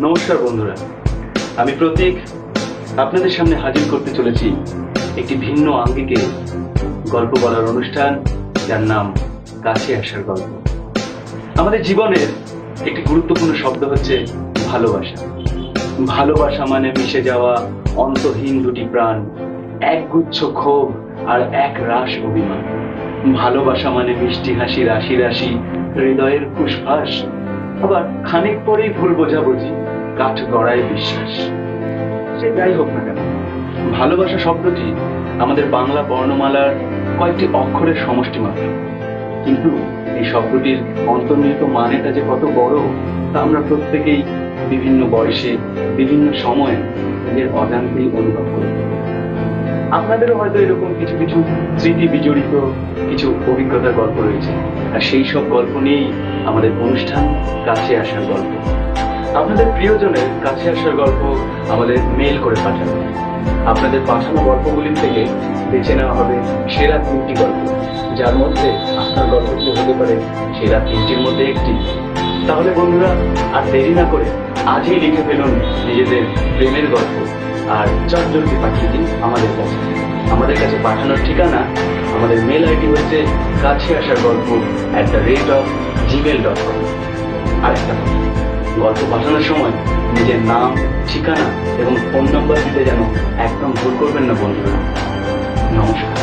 নমস্কার বন্ধুরা, আমি প্রতীক আপনাদের সামনে হাজির করতে চলেছি একটি ভিন্ন আঙ্গিকে গল্প বলার অনুষ্ঠান, যার নাম কাছে আসার গল্প। আমাদের জীবনের একটি গুরুত্বপূর্ণ শব্দ হচ্ছে ভালোবাসা। ভালোবাসা মানে মিশে যাওয়া অন্তহীন দুটি প্রাণ, এক গুচ্ছ ক্ষোভ আর এক রাশ অভিমান। ভালোবাসা মানে মিষ্টি হাসি রাশি রাশি, হৃদয়ের ফুসফাস, আবার খানিক পরেই ভুল বোঝাবুঝি, কাঠ গড়ায় বিশ্বাস। সে যাই হোক না কেন, ভালোবাসা শব্দটি আমাদের বাংলা বর্ণমালার কয়েকটি অক্ষরের সমষ্টি মাত্র, কিন্তু এই শব্দটির অন্তর্নিহিত মানেটা যে কত বড় তা আমরা প্রত্যেকেই বিভিন্ন বয়সে বিভিন্ন সময়ে নিজের অজান্তেই অনুভব করি। আপনাদেরও হয়তো এরকম কিছু কিছু স্মৃতি বিজড়িত কিছু অভিজ্ঞতার গল্প রয়েছে, আর সেই সব গল্প নিয়েই আমাদের অনুষ্ঠান কাছে আসার গল্প। আপনাদের প্রিয়জনের কাছে আসার গল্প আমাদের মেল করে পাঠাবেন। আপনাদের পাঠানো গল্পগুলি থেকে বেছে নেওয়া হবে সেরা 3টি গল্প, যার মধ্যে আপনার গল্পটি হতে পারে সেরা 3টির মধ্যে একটি। তাহলে বন্ধুরা, আর দেরি না করে আজই লিখে ফেলুন নিজেদের প্রেমের গল্প আর চটজলদি পাঠিয়ে দিন আমাদের কাছে। আমাদের কাছে পাঠানোর ঠিকানা, আমাদের মেল আইডি হচ্ছে কাছে আসার গল্প @gmail.com। আরেকটা গল্প পাঠানোর সময় নিজের নাম, ঠিকানা এবং ফোন নম্বর দিতে যেন একদম ভুল করবেন না বন্ধুরা। নমস্কার।